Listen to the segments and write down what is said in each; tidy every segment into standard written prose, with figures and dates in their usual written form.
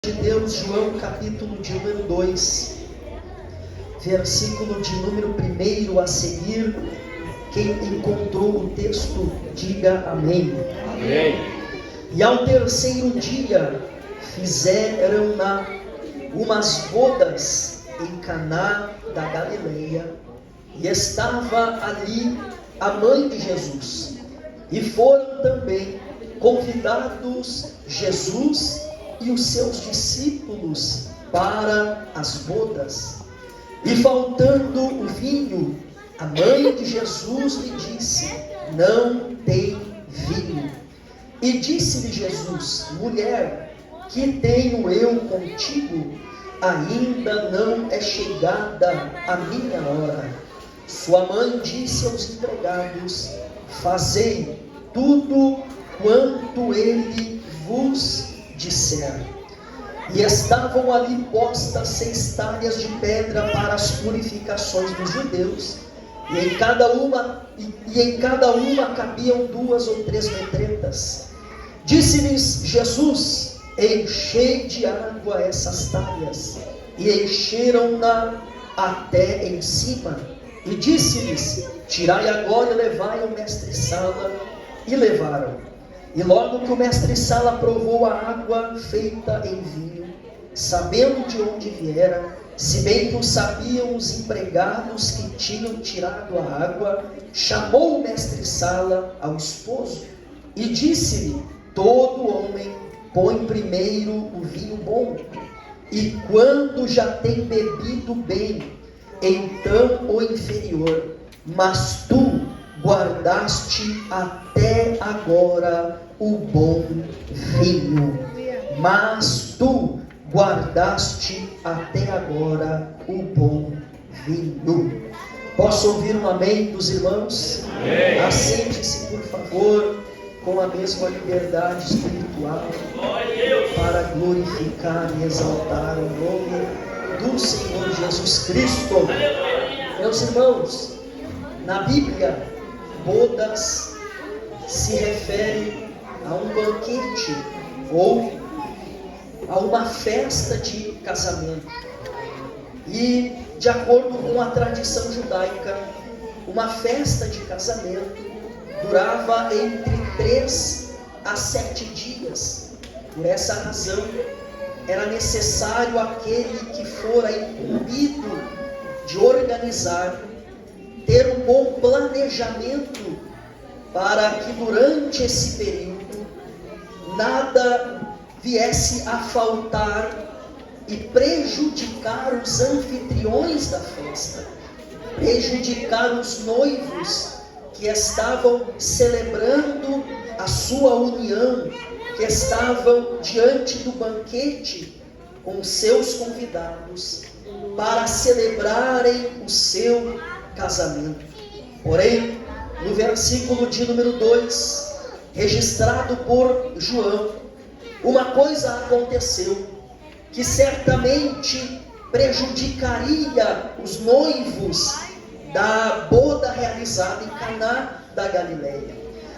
De Deus, João capítulo de número 2, versículo de número 1 a seguir. Quem encontrou o texto, diga amém. Amém. E ao terceiro dia fizeram umas bodas em Caná da Galileia, e estava ali a mãe de Jesus, e foram também convidados Jesus e os seus discípulos para as bodas. E faltando o vinho, a mãe de Jesus lhe disse: não tem vinho. E disse-lhe Jesus: mulher, que tenho eu contigo? Ainda não é chegada a minha hora. Sua mãe disse aos empregados: fazei tudo quanto ele vos disser. E estavam ali postas 6 talhas de pedra para as purificações dos judeus, e em cada uma cabiam 2 ou 3 metretas. Disse-lhes Jesus: enchei de água essas talhas. E encheram-na até em cima. E disse-lhes: tirai agora e levai ao mestre-sala. E levaram. E logo que o mestre-sala provou a água feita em vinho, sabendo de onde viera, se bem que o sabiam os empregados que tinham tirado a água, chamou o mestre-sala ao esposo e disse-lhe: todo homem põe primeiro o vinho bom, e quando já tem bebido bem, então o inferior. Mas tu guardaste até agora o bom vinho. Mas tu guardaste até agora o bom vinho. Posso ouvir um amém dos irmãos? Amém. Assente-se, por favor, com a mesma liberdade espiritual, para glorificar e exaltar o nome do Senhor Jesus Cristo. Meus irmãos, na Bíblia, bodas se refere a um banquete ou a uma festa de casamento. E, de acordo com a tradição judaica, uma festa de casamento durava entre 3 a 7 dias. Por essa razão, era necessário aquele que fora incumbido de organizar ter um bom planejamento para que durante esse período nada viesse a faltar e prejudicar os anfitriões da festa, prejudicar os noivos que estavam celebrando a sua união, que estavam diante do banquete com seus convidados para celebrarem o seu casamento. Porém, no versículo de número 2, registrado por João, uma coisa aconteceu que certamente prejudicaria os noivos da boda realizada em Caná da Galileia.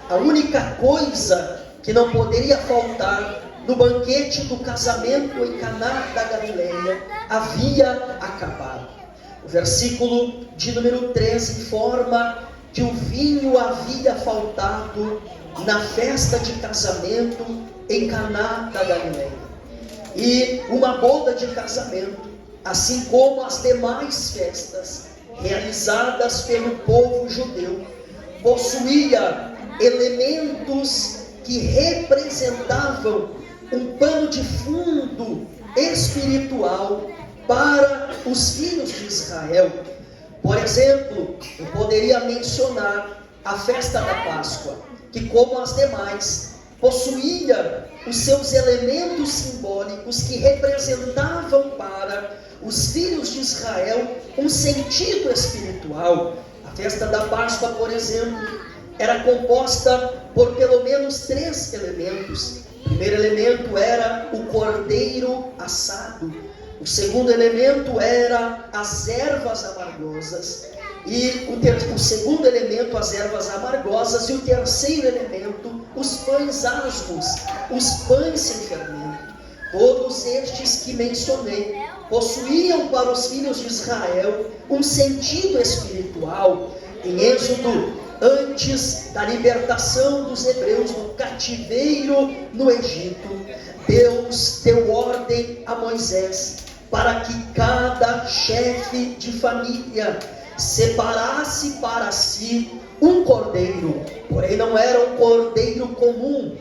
A única coisa que não poderia faltar no banquete do casamento em Caná da Galileia havia acabado. O versículo de número 3 informa que o vinho havia faltado na festa de casamento em Caná da Galileia. E uma boda de casamento, assim como as demais festas realizadas pelo povo judeu, possuía elementos que representavam um pano de fundo espiritual para os filhos de Israel. Por exemplo, eu poderia mencionar a festa da Páscoa, que, como as demais, possuía os seus elementos simbólicos que representavam para os filhos de Israel um sentido espiritual. A festa da Páscoa, por exemplo, era composta por pelo menos 3 elementos. O primeiro elemento era o cordeiro assado. O segundo elemento era as ervas amargosas. E o segundo elemento, as ervas amargosas. E o terceiro elemento, os pães asmos, os pães sem fermento. Todos estes que mencionei possuíam para os filhos de Israel um sentido espiritual. Em Êxodo, antes da libertação dos hebreus do cativeiro no Egito, Deus deu ordem a Moisés para que cada chefe de família separasse para si um cordeiro, porém não era um cordeiro comum.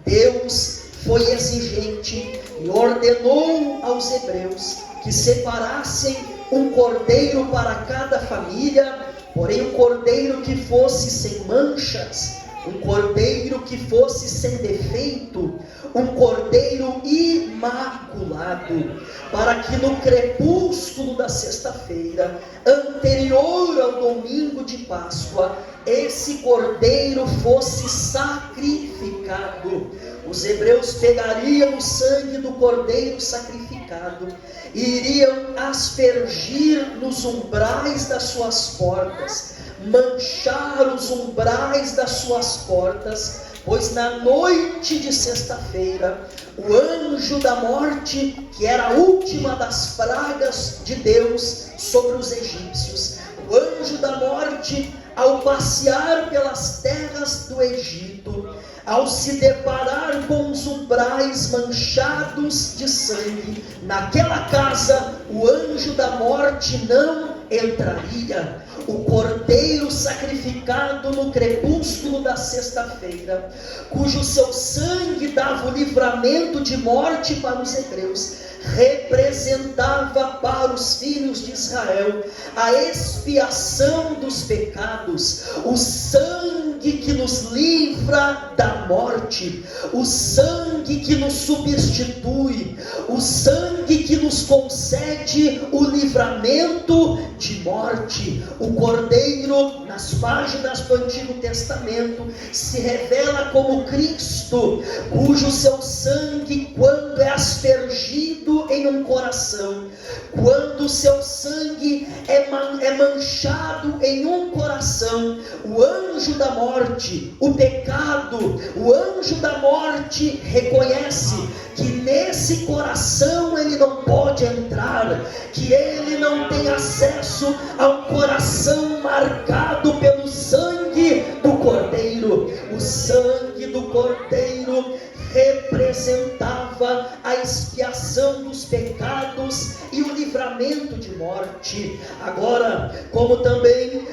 Deus foi exigente e ordenou aos hebreus que separassem um cordeiro para cada família, porém um cordeiro que fosse sem manchas, um cordeiro que fosse sem defeito, um cordeiro imaculado, para que no crepúsculo da sexta-feira, anterior ao domingo de Páscoa, esse cordeiro fosse sacrificado. Os hebreus pegariam o sangue do cordeiro sacrificado e iriam aspergir nos umbrais das suas portas, manchar os umbrais das suas portas, pois na noite de sexta-feira, o anjo da morte, que era a última das pragas de Deus sobre os egípcios, o anjo da morte, ao passear pelas terras do Egito, ao se deparar com os umbrais manchados de sangue, naquela casa o anjo da morte não entraria. O cordeiro sacrificado no crepúsculo da sexta-feira, cujo seu sangue dava o livramento de morte para os hebreus, representava para os filhos de Israel a expiação dos pecados, o sangue que nos livra da morte, o sangue que nos substitui, o sangue que nos concede o livramento de morte. O cordeiro, nas páginas do Antigo Testamento, se revela como Cristo, cujo seu sangue, quando é aspergido em um coração, quando o seu sangue é manchado em um coração, o anjo da morte, o pecado, o anjo da morte reconhece que nesse coração ele não pode entrar, que ele não tem acesso a um coração marcado pelo sangue do Cordeiro. O sangue do Cordeiro representava a expiação dos pecados e o livramento de morte. Agora, como também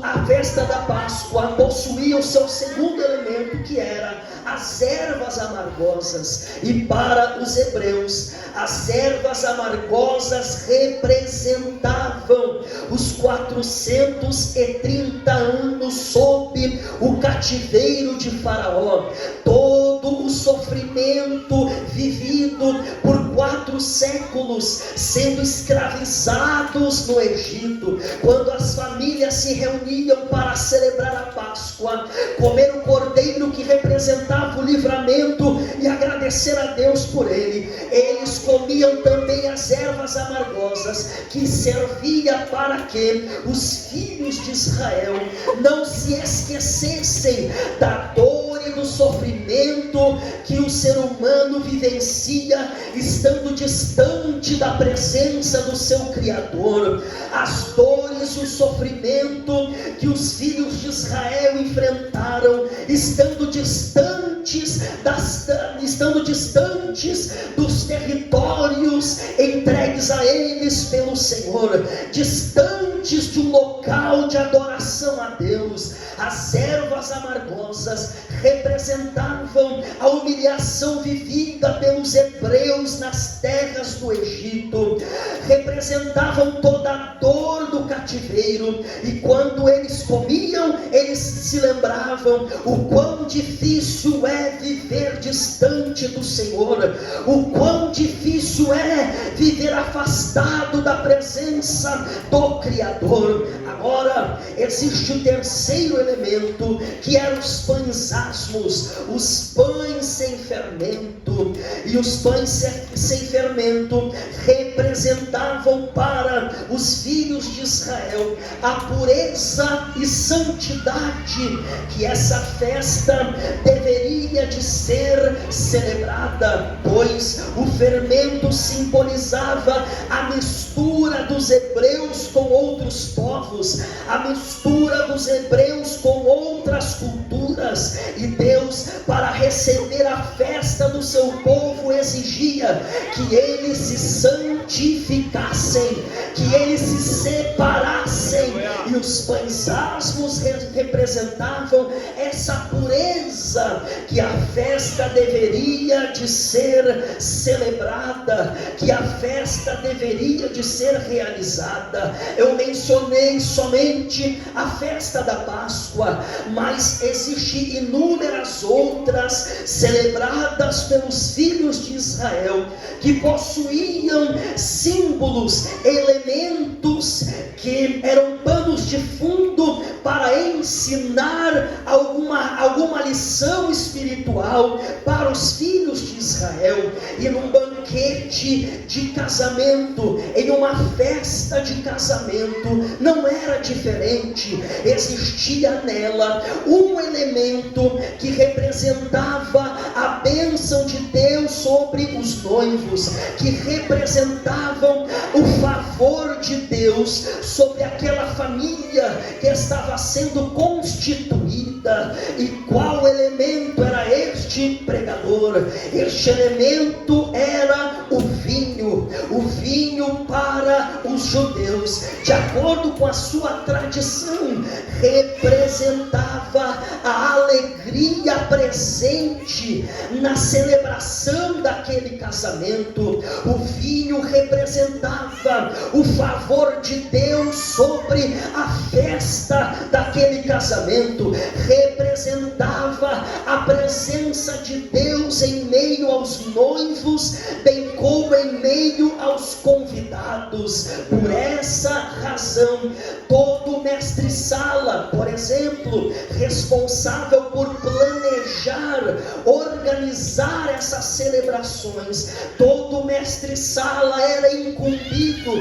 a festa da Páscoa possuía o seu segundo elemento, que era as ervas amargosas, e para os hebreus as ervas amargosas representavam os 430 anos sob o cativeiro de Faraó, todo o sofrimento vivido por 4 séculos, sendo escravizados no Egito, quando as famílias se reuniam para celebrar a Páscoa, comer o cordeiro que representava o livramento e agradecer a Deus por ele, eles comiam também as ervas amargosas, que servia para que os filhos de Israel não se esquecessem da dor e do sofrimento que o ser humano vivencia estando distante da presença do seu Criador, as dores e o sofrimento que os filhos de Israel enfrentaram estando distantes dos territórios entregues a eles pelo Senhor, distantes de um local de adoração a Deus. As ervas amargosas representavam a humilhação vivida pelos hebreus nas terras do Egito, representavam toda a dor do cativeiro, e quando eles comiam, eles se lembravam o quão difícil é viver distante do Senhor, o quão difícil é viver afastado da presença do Criador. Agora existe o terceiro elemento, que eram os pães asmos, os pães sem fermento. E os pães sem fermento representam representavam para os filhos de Israel a pureza e santidade que essa festa deveria de ser celebrada, pois o fermento simbolizava a mistura dos hebreus com outros povos, a mistura dos hebreus com outras culturas, e Deus, para receber a festa do seu povo, exigia que eles se santificassem, que eles se separassem, e os pães asmos representavam essa pureza que a festa deveria de ser celebrada, que a festa deveria de ser realizada. Eu mencionei somente a festa da Páscoa, mas existem inúmeras outras celebradas pelos filhos de Israel, que possuíam símbolos, elementos que eram panos de fundo para ensinar alguma lição espiritual para os filhos de Israel. E num banquete de casamento, em uma festa de casamento, não era diferente. Existia nela um elemento que representava a bênção de Deus sobre os noivos, que representavam o favor de Deus sobre aquela família que estava sendo constituída. E qual elemento era este, pregador? Este elemento era o vinho para os judeus, de acordo com a sua tradição, representava a alegria presente na celebração daquele casamento. O vinho representava o favor de Deus sobre a festa daquele casamento, representava a presença de Deus em meio aos noivos, bem como em meio aos convidados. Por essa razão, todo mestre-sala, por exemplo, responsável por planejar, organizar essas celebrações, todo mestre-sala era incumbido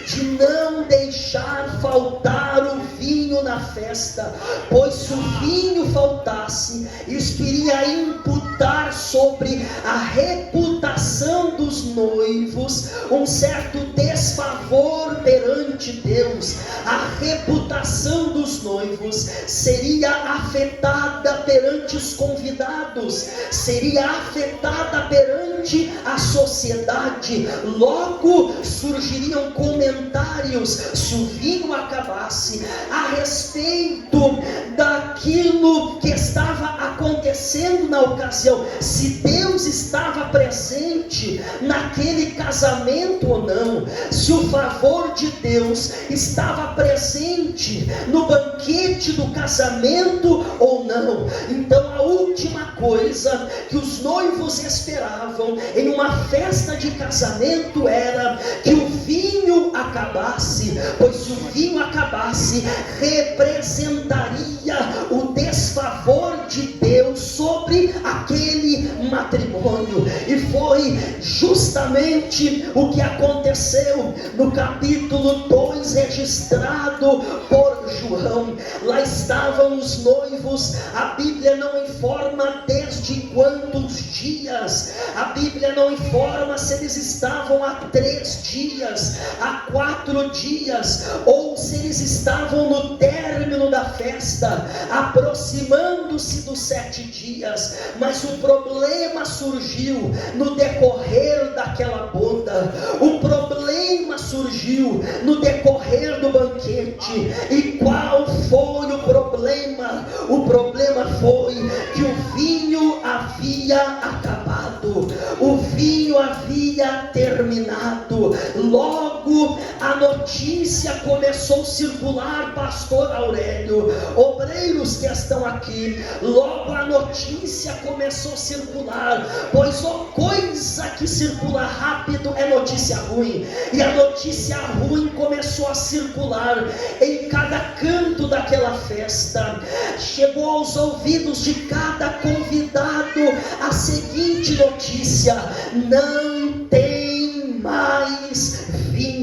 de não deixar faltar o vinho na festa, pois se o vinho faltasse, isso iria imputar sobre a reputação dos noivos um certo desfavor perante Deus. A reputação dos noivos seria afetada perante os convidados, seria afetada perante a sociedade. Logo surgiriam comentários, se o vinho acabasse, a respeito daquilo que estava acontecendo na ocasião, se Deus estava presente naquele casamento ou não, se o favor de Deus estava presente no banquete do casamento ou não. Então a última coisa que os noivos esperavam em uma festa de casamento era que o vinho acabasse, pois se o vinho acabasse, representaria o desfavor de Deus sobre aquele matrimônio. E foi justamente o que aconteceu no capítulo 2, registrado por João. Lá estavam os noivos. A Bíblia não informa desde quantos dias, a Bíblia não informa se eles estavam há 3 dias, há 4 dias, ou se eles estavam no término da festa, aproximando-se dos 7 dias. Mas o problema surgiu no decorrer daquela boda, o problema surgiu no decorrer do banquete. E qual foi o problema? O problema foi que o vinho havia acabado, o vinho havia terminado. Logo a notícia começou a circular, pastor Aurélio, obreiros que estão aqui, logo a notícia começou a circular, pois coisa que circula rápido é notícia ruim, e a notícia ruim começou a circular em cada canto daquela festa. Chegou aos ouvidos de cada convidado a seguinte notícia: não tem mais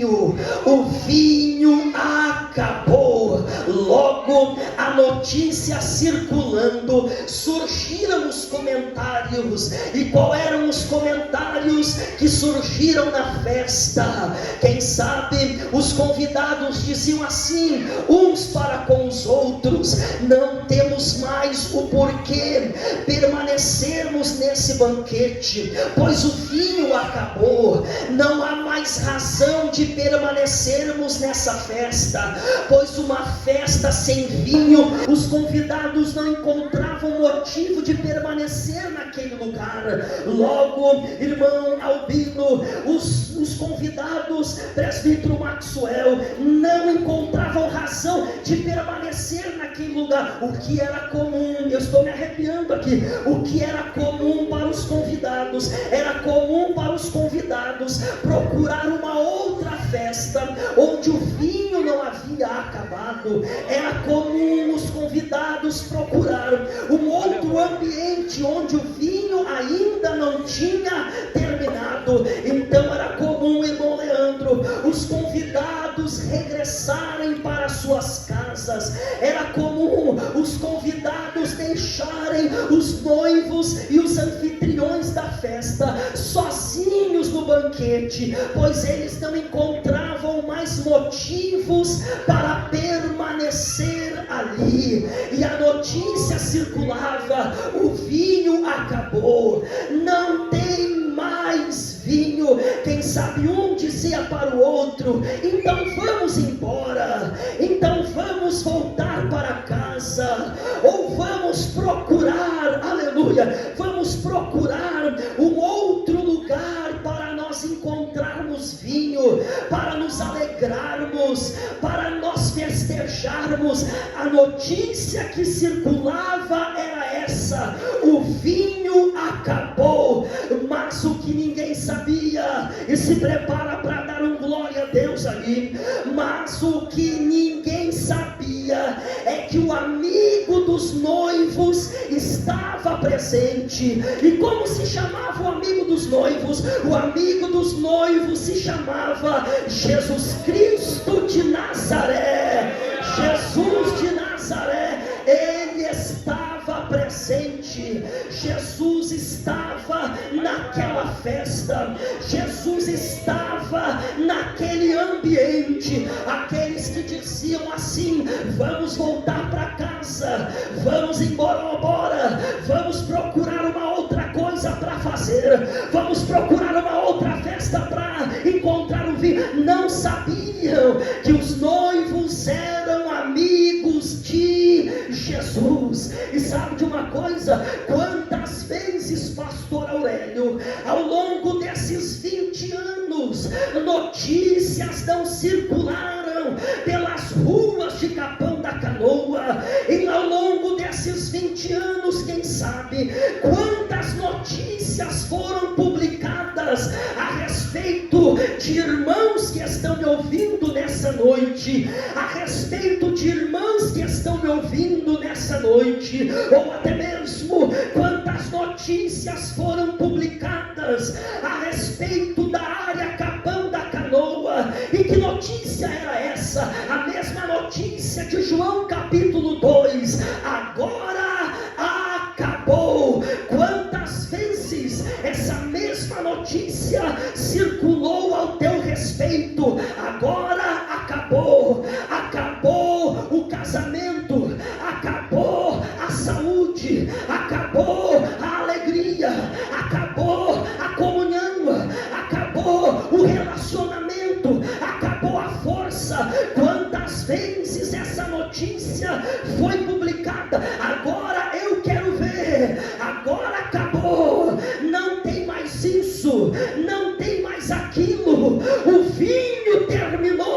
o vinho acabou. Logo, a notícia circulando, surgiram os comentários. E qual eram os comentários que surgiram na festa? Quem sabe os convidados diziam assim, uns para com os outros: não temos mais o porquê permanecermos nesse banquete, pois o vinho acabou. Não há mais razão de permanecermos nessa festa, pois uma festa sem vinho, os convidados não encontravam motivo de permanecer naquele lugar. Logo, irmão Albino, os convidados, presbítero Maxwell, não encontravam razão de permanecer naquele lugar. O que era comum, eu estou me arrepiando aqui, o que era comum para os convidados, era comum para os convidados procurar uma outra festa onde o vinho não havia acabado. Era comum os convidados procurar um outro ambiente onde o vinho ainda não tinha terminado. Então era comum, irmão Leandro, os convidados regressarem para suas casas. Era comum os convidados deixarem os noivos e os anfitriões da festa sozinhos no banquete, pois eles não encontravam mais motivos para permanecer ali. E a notícia circulava: o vinho acabou, não tem mais vinho. Quem sabe um dizia para o outro: então vamos embora, então vamos voltar para casa, ou vamos procurar, aleluia, vamos procurar um outro lugar para nós encontrarmos vinho, para nos alegrarmos, para nós festejarmos. A notícia que circulava era essa: o vinho acabou. Mas o que ninguém sabia, e se prepara para dar um glória a Deus ali, mas o que ninguém sabia é que o amigo dos noivos estava presente. E como se chamava o amigo dos noivos? O amigo dos noivos se chamava Jesus Cristo de Nazaré. Jesus de Nazaré, ele estava presente. Jesus estava naquela festa, Jesus estava naquele ambiente. Aqueles que diziam assim: vamos voltar para casa, vamos embora, vamos procurar uma outra coisa para fazer, vamos procurar uma outra festa para encontrar o vinho. Não sabiam que os noivos eram amigos de Jesus. E sabe de uma coisa? Quantas vezes, pastor Aurélio, ao longo desses 20 anos, notícias não circularam pelas ruas de Capão da Canoa? E ao longo desses 20 anos, quem sabe quantas notícias foram publicadas a respeito de irmãos que estão me ouvindo nessa noite, a respeito de irmãs que estão me ouvindo nessa noite, ou até mesmo quantas notícias foram publicadas a respeito da área Capão da Canoa. E que notícia era essa? A mesma notícia de João capítulo 2: agora acabou. Quantas vezes essa mesma notícia circulou ao teu respeito? Agora acabou. Acabou o casamento, acabou a saúde, acabou a alegria, acabou a comunhão, acabou o relacionamento, acabou a força. Quantas vezes essa notícia foi publicada? Agora eu quero ver, agora acabou, não tem mais isso, não tem mais aquilo, o vinho terminou.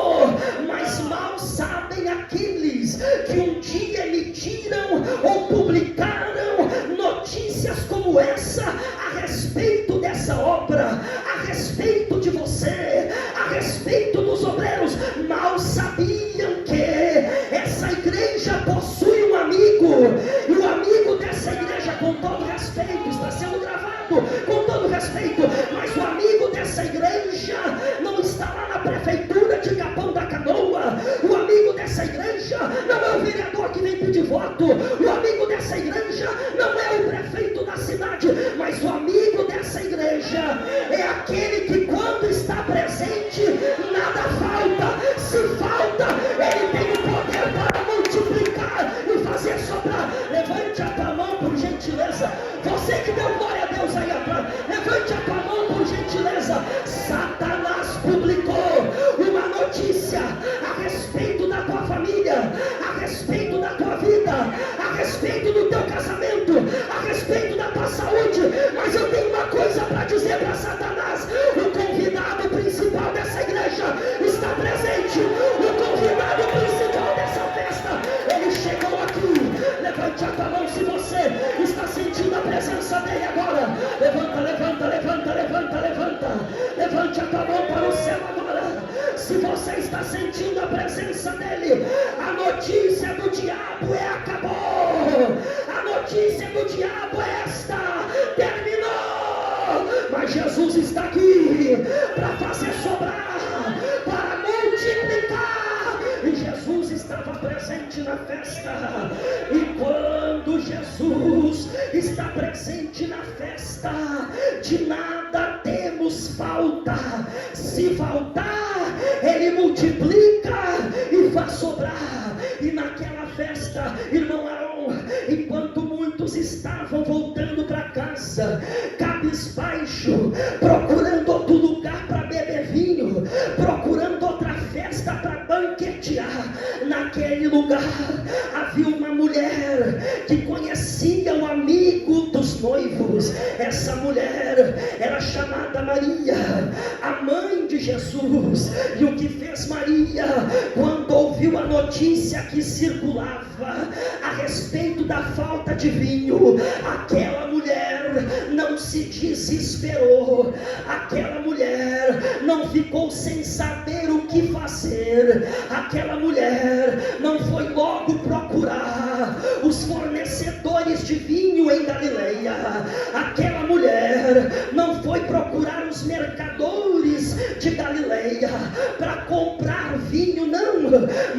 Mas mal sabem aqueles que um dia emitiram ou publicaram notícias como essa a respeito dessa obra, a respeito de você, a respeito dos obreiros. Mal sabiam que essa igreja possui um amigo, e o amigo dessa igreja, com todo respeito, está sendo gravado, com todo respeito, mas o amigo dessa igreja presente, nada falta. Se falta, Ele tem o poder para multiplicar e fazer sobrar. Levante a tua mão por gentileza. Você que deu glória a Deus aí atrás, levante a tua mão por gentileza. Satanás publicou uma notícia a respeito da tua família, a respeito da tua vida, a respeito do teu casamento, a respeito da tua saúde. Mas eu tenho uma coisa para dizer para Satanás: o convidado principal dessa igreja está presente. O convidado principal dessa festa, ele chegou aqui. Levante a tua mão se você está sentindo a presença dele agora. Levanta, levanta, levanta, levanta, levanta. Levante a tua mão para o céu agora. Se você está sentindo a presença dele, a notícia do diabo é acabou. A notícia do diabo é esta: terminou. Mas Jesus está aqui para fazer sobrar, para multiplicar. E Jesus estava presente na festa. E quando Jesus está presente na festa, de nada temos falta. Se faltar, Ele multiplica e faz sobrar. E naquela festa, irmão Arão, enquanto muitos estavam voltando para casa, cabisbaixo, procurando outro lugar para beber vinho, procurando outra festa para banquetear, naquele lugar havia uma mulher que conhecia o amigo dos noivos. Essa mulher era chamada Maria, a mãe de Jesus. E o que fez Maria, quando ouviu a notícia que circulava a respeito da falta de vinho, aquela mulher não se desesperou, aquela mulher não ficou sem saber o que fazer, aquela mulher não foi logo procurar os fornecedores de vinho em Galileia, aquela mulher não foi procurar os mercadores de Galileia para comprar vinho, não.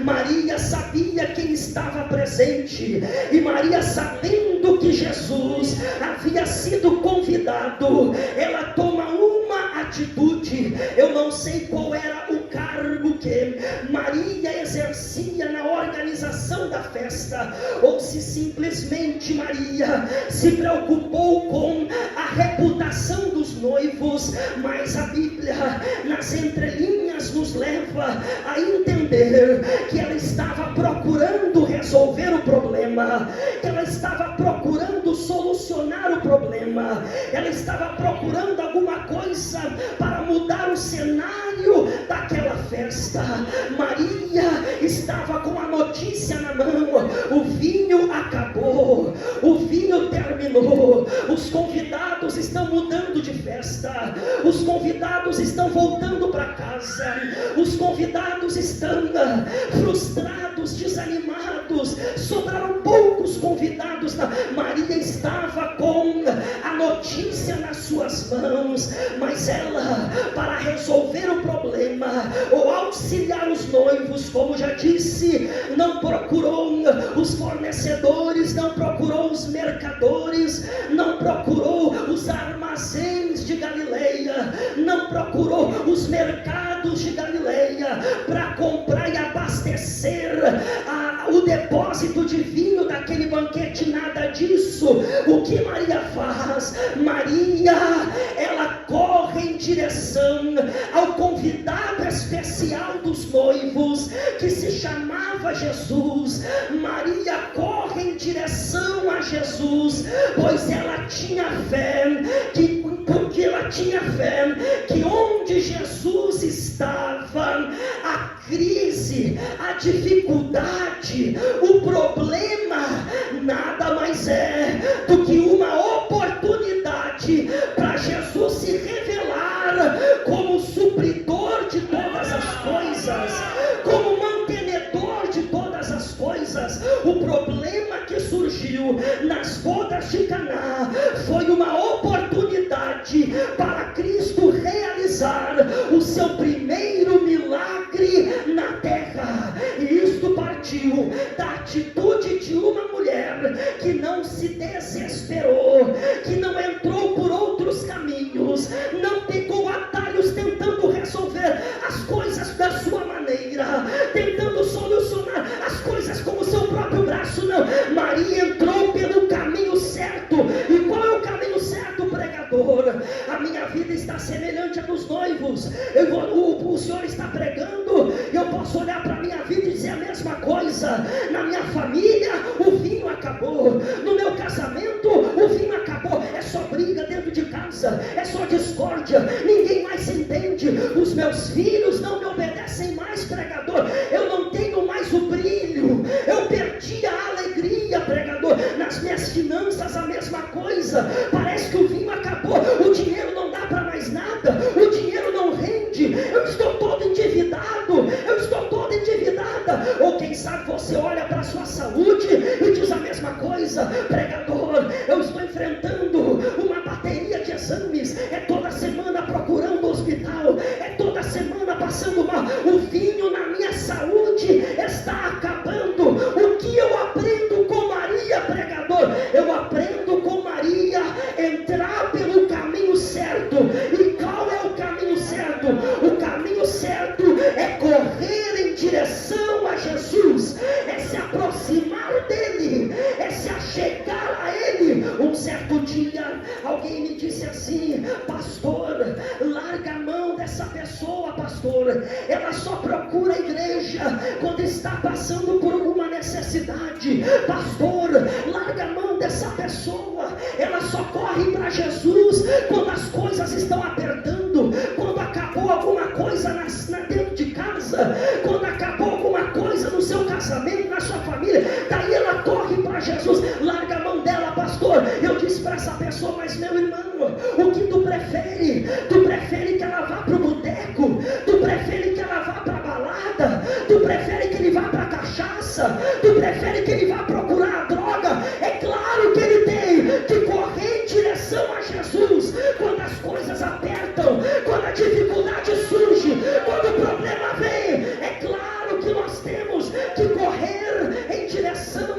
Maria sabia quem estava presente, e Maria, sabendo que Jesus havia sido convidado, ela toma uma atitude. Eu não sei qual era o cargo que Maria exercia na organização da festa, ou se simplesmente Maria se preocupou com a reputação dos noivos, mas a Bíblia, nas entrelinhas, nos leva a entender que ela estava procurando resolver o problema, que ela estava procurando solucionar o problema, ela estava procurando alguma coisa para mudar o cenário daquela festa. Maria estava com a notícia na mão: o vinho acabou, o vinho terminou, os convidados estão mudando de festa, os convidados estão voltando para casa, os convidados estão frustrados, desanimados, sobraram poucos convidados. Maria estava com a notícia nas suas mãos, mas ela, para resolver o problema ou auxiliar os noivos, como já disse, não procurou os fornecedores, não procurou os mercadores, não procurou os armazéns de Galileia, não procurou os mercados de Galileia para comprar e abastecer o depósito de vinho daquele banquete, nada disso. O que Maria faz? Maria, ela corre em direção ao convidado especial dos noivos, que se chamava Jesus. Maria corre em direção a Jesus, pois ela tinha fé, porque ela tinha fé que onde Jesus estava, a crise, a dificuldade, o problema nada mais é do que uma oportunidade para Jesus se revelar como supridor de todas as coisas, como mantenedor de todas as coisas. O problema que surgiu nas bodas de Caná foi uma oportunidade para Cristo realizar o seu primeiro milagre na terra. E isto partiu da atitude de uma mulher que não se desesperou, que não entrou por outros caminhos, não pegou atalhos tentando resolver vida está semelhante à dos noivos. O Senhor está pregando, e eu posso olhar para a minha vida e dizer a mesma coisa. Na minha família, o vinho acabou. No meu casamento, o vinho acabou. É só briga dentro de casa, é só discórdia, ninguém mais se entende. Os meus filhos não me obedecem mais, pregador. Eu não tenho mais o brilho, eu perdi a alegria, pregador. Nas minhas finanças a mesma coisa, parece que o vinho acabou, o dinheiro não dá para mais nada, o dinheiro não rende, eu estou todo endividado, eu estou toda endividada. Ou quem sabe você olha para a sua saúde e diz a mesma coisa, pregador, eu estou enfrentando uma bateria de exames, é toda semana procurando o hospital, é toda semana passando mal, o vinho na minha saúde está acabando. O que eu aprendo com Maria, pregador? Eu aprendo com Maria entrar pelo caminho certo. E qual é o caminho certo? O caminho certo é correr em direção a Jesus, é se aproximar dele, é se achegar a ele. Um certo dia alguém me disse assim: pastor, larga a mão dessa pessoa, pastor, ela só procura a igreja quando está passando por alguma necessidade. Pastor, larga a mão dessa pessoa, ela só corre para Jesus quando as coisas estão apertando, quando acabou alguma coisa dentro de casa, quando acabou alguma coisa no seu casamento, na sua família, daí ela corre para Jesus. Larga a mão dela, pastor. Eu disse para essa pessoa: mas meu irmão, o que tu prefere? Tu prefere que ela vá para o boteco? Tu prefere que ela vá para a balada? Tu prefere que ele vá para a cachaça? Tu prefere que ele vá procurar a droga? É claro que ele tem que correr em direção a Jesus quando as coisas apertam, quando a dificuldade surge, quando o problema vem. É claro que nós temos que correr em direção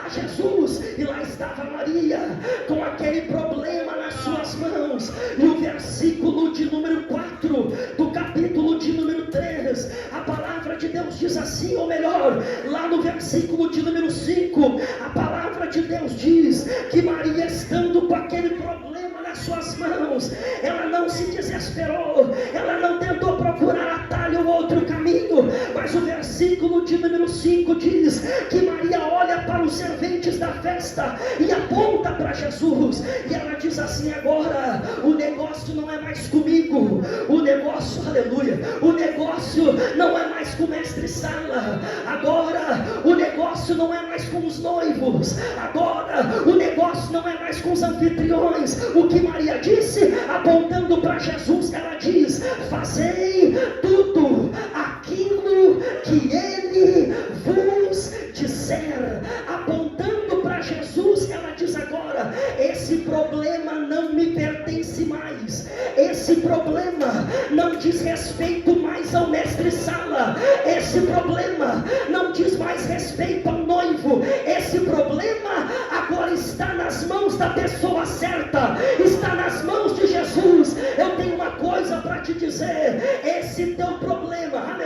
a Jesus. E lá estava Maria com aquele problema nas suas mãos. E o versículo de número 4 do capítulo de número 3, a palavra de Deus diz assim, ou melhor, lá no versículo de número 5, a palavra de Deus diz que Maria, estando com aquele problema nas suas mãos, ela não se desesperou, ela não tentou procurar atalho ou outro caminho, mas o versículo de número 5 diz que Maria olha para os serventes da festa e aponta para Jesus, e ela diz assim: agora o negócio não é mais comigo, o negócio, aleluia, o negócio não é mais com o mestre Sala, agora o negócio não é mais com os noivos, agora o negócio não é mais com os anfitriões. O que Maria disse, apontando para Jesus, ela diz: fazei tudo aquilo que ele vos disser. Apontando para Jesus, ela diz agora: esse problema não me pertence mais, esse problema não diz respeito mais ao mestre Sala, esse problema não diz mais respeito ao noivo, esse problema agora está nas mãos da pessoa certa, está nas mãos de Jesus. Eu tenho uma coisa para te dizer: esse teu problema,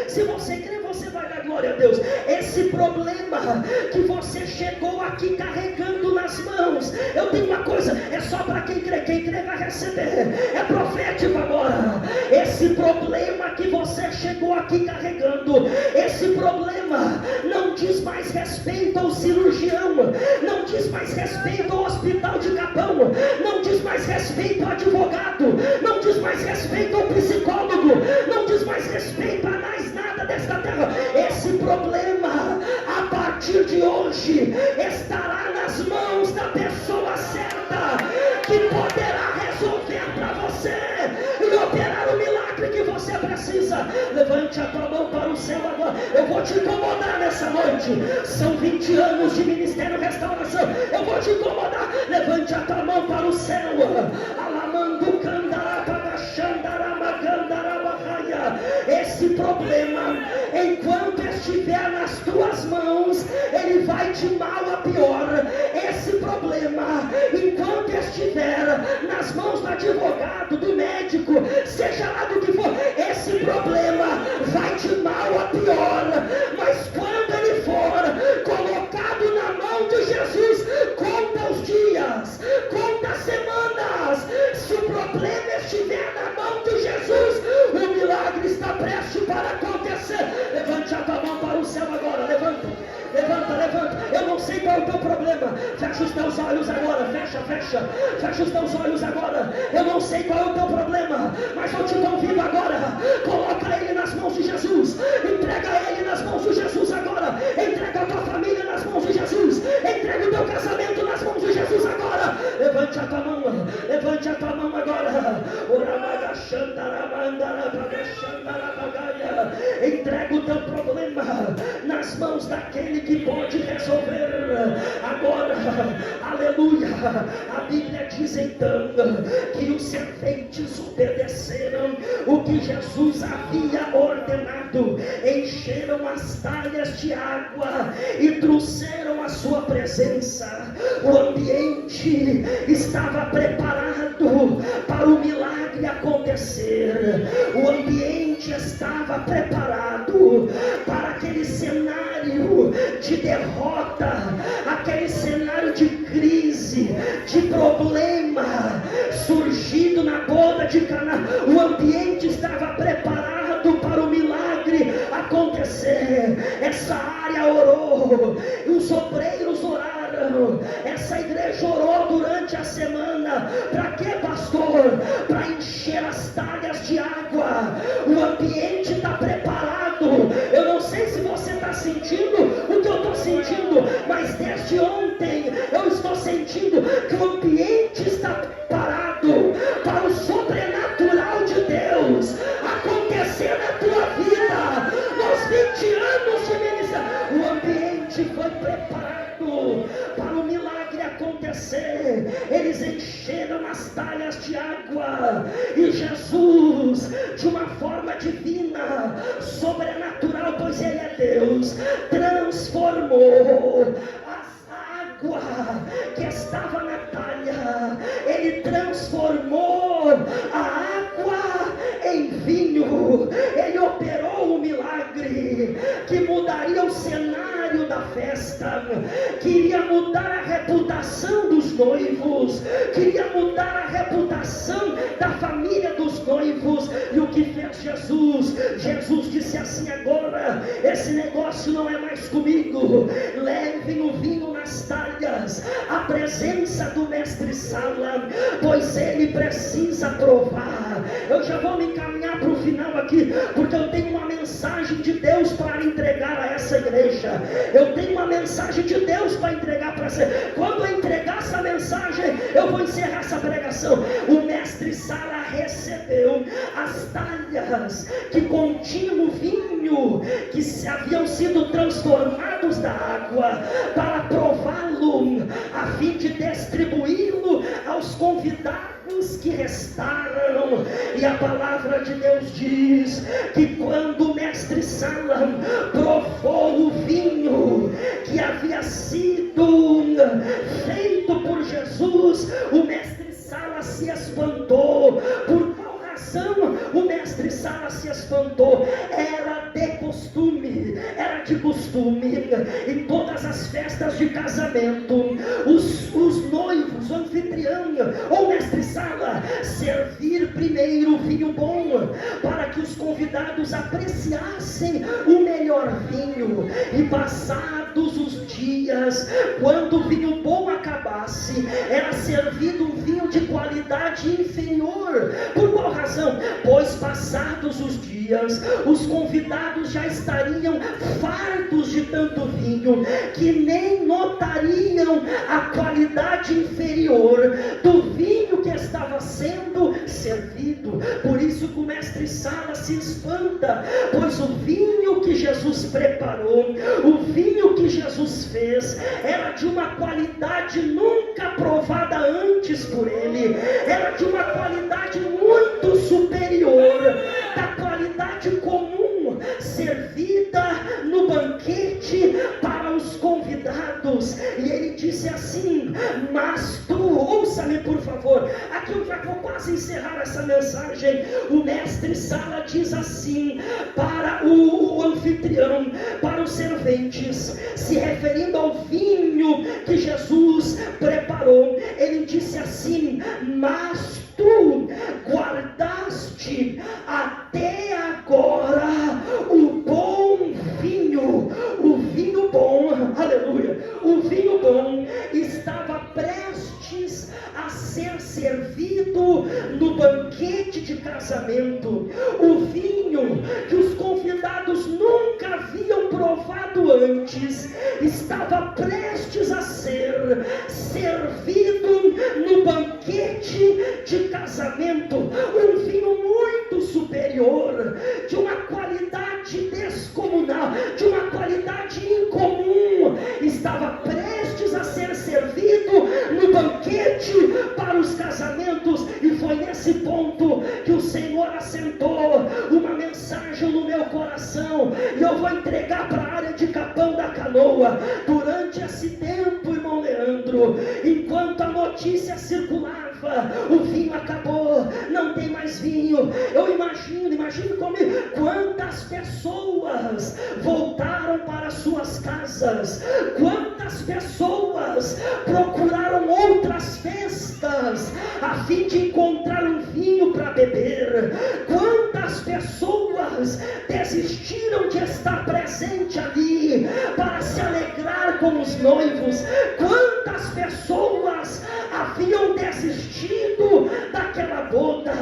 se você crê, você vai dar glória a Deus. Esse problema que você chegou aqui carregando nas mãos, eu tenho uma coisa, é só para quem crê vai receber, é profético agora. Esse problema que você chegou aqui carregando, esse problema não diz mais respeito ao cirurgião, não diz mais respeito ao hospital de Capão, não diz mais respeito ao advogado, não diz mais respeito ao psicólogo, não diz mais respeito a mais nada desta terra. Esse problema, a partir de hoje, estará nas mãos da pessoa certa, que poderá resolver para você e operar o milagre que você precisa. Levante a tua mão para o céu agora. Eu vou te incomodar nessa noite. São 20 anos de ministério restauração. Eu vou te incomodar. Levante a tua mão para o céu. Alamandu esse problema, enquanto estiver nas tuas mãos, ele vai de mal a pior. Esse problema, enquanto estiver nas mãos do advogado, do médico, seja lá do que for, esse problema vai de mal a pior. Mas quando ele for colocado na mão de Jesus, conta os dias, conta as semanas. Se o problema o teu problema. Fecha os teus olhos agora, fecha os teus olhos agora. Eu não sei qual é o teu problema, mas eu te convido agora, coloca ele nas mãos de Jesus, entrega ele nas mãos de Jesus agora, entrega a tua família nas mãos de Jesus, entrega o teu casamento nas mãos de Jesus agora. Levante a tua mão agora. Entrega o teu problema nas mãos daquele que pode resolver agora. Aleluia. A Bíblia diz então que os serventes obedeceram o que Jesus havia ordenado, encheram as talhas de água e trouxeram a sua presença. O ambiente estava preparado para o milagre acontecer. O ambiente estava preparado para aquele cenário de derrota, aquele cenário de crise, de problema surgido na boda de Caná. O ambiente estava preparado para o milagre acontecer. Essa área orou, os obreiros oraram, essa igreja orou durante a semana. Para quê, pastor? Para encher as talhas de água. O ambiente está preparado. Eu não sei se você está sentindo o que eu estou sentindo, mas desde ontem eu estou sentindo que o ambiente está preparado para o sobrenatural de Deus acontecer na tua vida. Nos 20 anos de ministério, o ambiente foi preparado para o milagre acontecer. Eles encheram as talhas de água e Jesus, de uma forma divina, sobrenatural, pois Ele é Deus, transformou a água que estava na talha. Ele transformou a água em vinho. Ele operou um milagre que mudaria o cenário da festa, queria mudar a reputação dos noivos, queria mudar a reputação da família dos noivos. E o que fez Jesus? Jesus disse assim: agora esse negócio não é mais comigo, levem o vinho nas talhas, a presença do mestre Sala, pois ele precisa provar. Eu já vou me encaminhar para o final aqui, porque eu tenho uma mensagem de Deus para entregar a essa igreja. Eu tenho uma mensagem de Deus para entregar para essa. Quando eu entregar essa mensagem, eu vou encerrar essa pregação. O mestre Sala recebeu as talhas que continham o vinho, que haviam sido transformados da água, para prová-lo, a fim de distribuí-lo aos convidados que restaram. E a palavra de Deus diz que quando o mestre Sala provou o vinho que havia sido feito por Jesus, o mestre Sala se espantou. Por qual razão o mestre Sala se espantou? Era de costume, em todas as festas de casamento, os noivos, o anfitrião ou mestre Sala, servir primeiro o vinho bom, para que os convidados apreciassem o melhor vinho. E passados os dias, quando o vinho bom acabasse, era servido um vinho de qualidade inferior. Por qual razão? Pois passados os dias, os convidados já estariam fartos de tanto vinho, que nem notariam a qualidade inferior do vinho que estava sendo servido. Por isso que o mestre Sala se espanta, pois o vinho que Jesus preparou, o vinho que Jesus fez, era de uma qualidade nunca provada antes por ele, era de uma qualidade muito superior da qualidade comum servida no banquete para os convidados. E ele disse assim: mas tu, ouça-me por favor, aqui eu já vou quase encerrar essa mensagem. O mestre Sala diz assim para o anfitrião, para os serventes, se referindo ao vinho que Jesus preparou. Ele disse assim: mas tu guardaste até agora o bom vinho, o vinho bom, aleluia, o vinho bom antes, estava prestes a ser servido no banquete de casamento, um vinho muito superior, de uma qualidade descomunal, de uma qualidade incomum, estava prestes a ser servido no banquete para os casamentos. E foi nesse ponto que o Senhor assentou uma mensagem no meu coração, e eu vou entregar para a área de Capão da Canoa. Durante esse tempo, irmão Leandro, enquanto a notícia circulava, o vinho acabou, não tem mais vinho. Eu imagino comigo quantas pessoas voltaram para suas casas, quantas pessoas procuraram outras festas a fim de encontrar um vinho para beber, quantas pessoas desistiram de estar presente ali para se alegrar com os noivos, quantas pessoas haviam desistido daquela boda,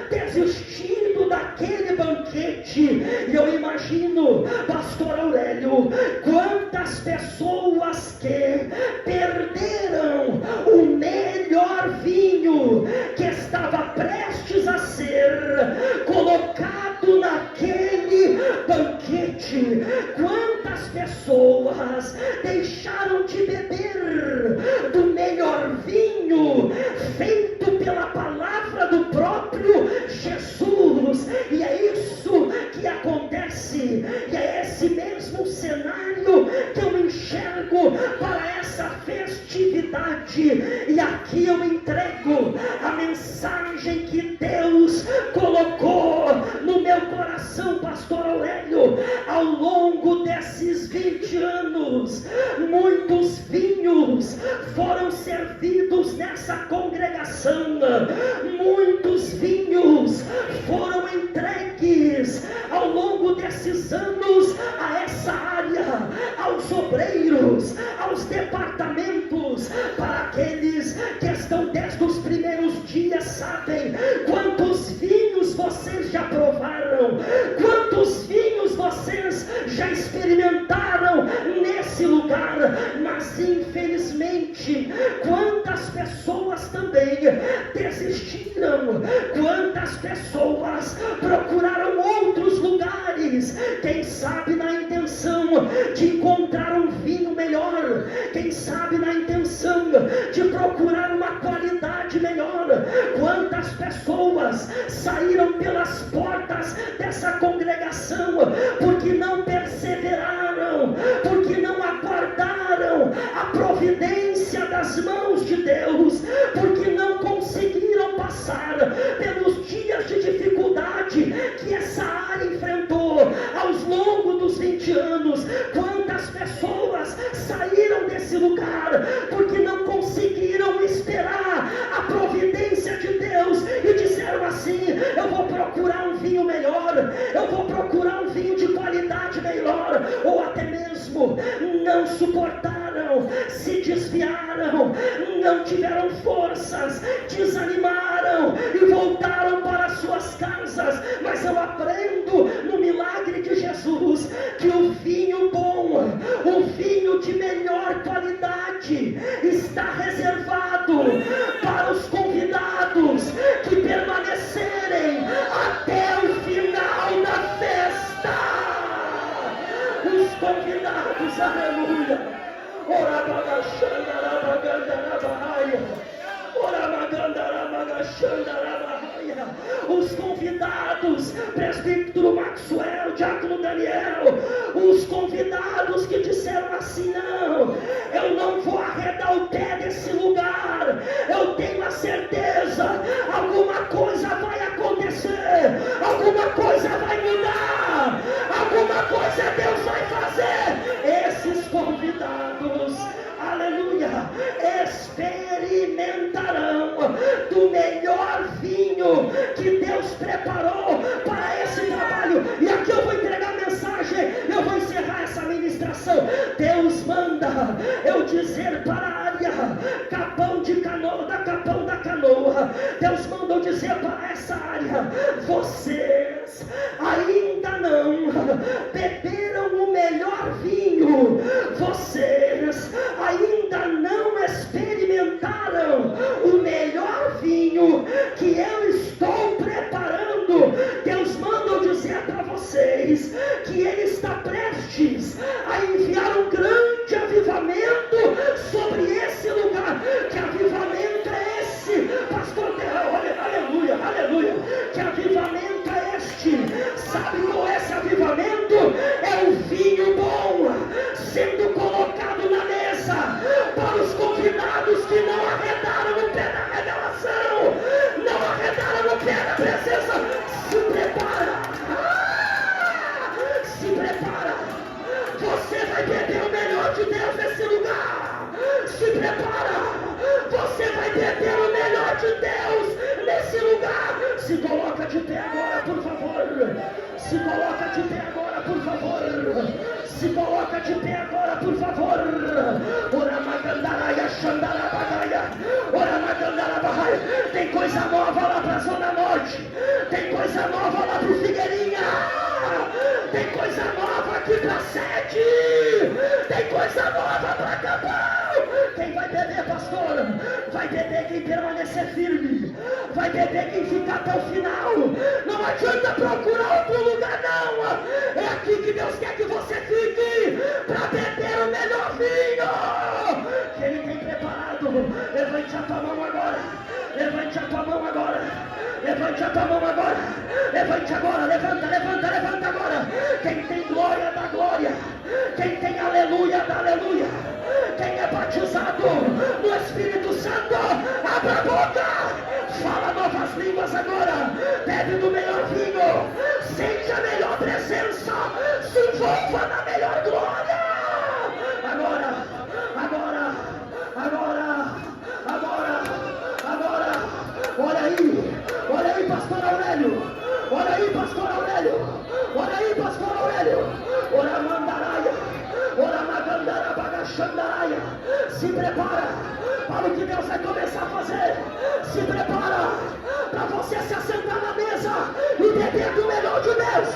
desistido daquele banquete. E eu imagino, pastor Aurélio, quantas pessoas que perderam o melhor vinho que estava prestes a ser colocado naquele banquete. Quantas pessoas deixaram de beber do melhor vinho feito pela palavra do próprio Jesus. E é isso que acontece, e é esse mesmo cenário que eu enxergo para essa festividade. E aqui eu entrego a mensagem que Deus colocou no meu coração, pastor Aurélio. Ao longo desses 20 anos, muitos vinhos foram servidos nessa congregação, muitos vinhos foram entregues ao longo desses anos a essa área, aos obreiros, aos departamentos, para aqueles que estão desde os primeiros dias. Sabem quantos vinhos vocês já provaram, quantos vinhos vocês já experimentaram nesse lugar, mas infelizmente quantas pessoas também desistiram, quantas pessoas procuraram outros lugares, quem sabe na intenção de encontrar um vinho melhor, quem sabe na intenção de procurar uma qualidade melhor. Quantas pessoas saíram pelas portas dessa congregação porque não perseveraram, porque não aguardaram a providência das mãos de Deus, porque não conseguiram passar pelos dias de dificuldade que essa área enfrentou ao longo dos 20 anos. Quantas pessoas saíram desse lugar porque não conseguiram esperar a providência de Deus e disseram assim: eu vou procurar um vinho melhor, eu vou procurar um vinho de qualidade melhor. Ou até mesmo não suportaram, se desviaram, não tiveram forças, desanimaram e voltaram para suas casas. Mas eu aprendo no milagre de Jesus que o vinho bom, o vinho de melhor qualidade, está reservado para os convidados que permanecerem até o final da festa. Os convidados, aleluia. Os convidados, presbítero Maxwell, diácono Daniel, os convidados que disseram assim: não, eu não vou arredar o pé desse lugar, eu tenho a certeza, alguma coisa vai acontecer, alguma coisa vai mudar, alguma coisa Deus vai fazer. Esses convidados, aleluia, experimentarão do melhor vinho que Deus preparou para esse trabalho. E aqui eu vou entregar a mensagem, eu vou encerrar essa ministração. Deus manda eu dizer para a área Capão de Canoa, da Capão da Canoa, Deus manda eu dizer para essa área: vocês ainda não beberam o melhor vinho. Vocês ainda não experimentaram o melhor vinho que eu estou preparando. Deus manda eu dizer para vocês que Ele está prestes a enviar um grande avivamento sobre esse lugar. Que avivamento é esse, pastor? Aleluia, aleluia. Que avivamento é este? Sabe qual é esse avivamento? É o vinho bom sendo colocado na mesa para os convidados que não arredaram o pé da revelação, não arredaram o pé da presença. Se prepara, se prepara. Você vai beber o melhor de Deus nesse lugar. Se prepara, você vai beber o melhor de Deus nesse lugar. Se coloca de pé agora, por favor. Se coloca de pé agora, por favor. Se coloca de pé agora, por favor. Ora magandaraia, xandarabagaia. Ora magandarabaia. Tem coisa nova lá pra Zona Norte. Tem coisa nova lá pro Figueirinha. Tem coisa nova aqui pra Sede. Tem coisa nova pra Capão. Quem vai beber, pastor? Vai beber quem permanecer firme. Vai beber quem ficar até o final. Não adianta procurar outro lugar, não. É aqui que Deus quer que você fique, para beber o melhor vinho que Ele tem preparado. Levante a tua mão agora. Levante a tua mão agora. Levante a tua mão agora. Levante agora. Levanta, levanta, levanta agora. Quem tem glória, dá glória. Quem tem aleluia, dá aleluia. Quem é batizado no Espírito Santo, abra a boca. Fala novas línguas agora. Bebe do melhor vinho. Sente a melhor presença. Se envolva na melhor glória. Agora, agora, agora, agora, agora. Olha aí, pastor Aurélio. Olha aí, pastor Aurélio. Olha aí, pastor Aurélio. Ora mandaraia. Ora magandara bagachandaraia. Se prepara para o que Deus vai começar a fazer. Se prepara para você se assentar na mesa e beber do melhor de Deus.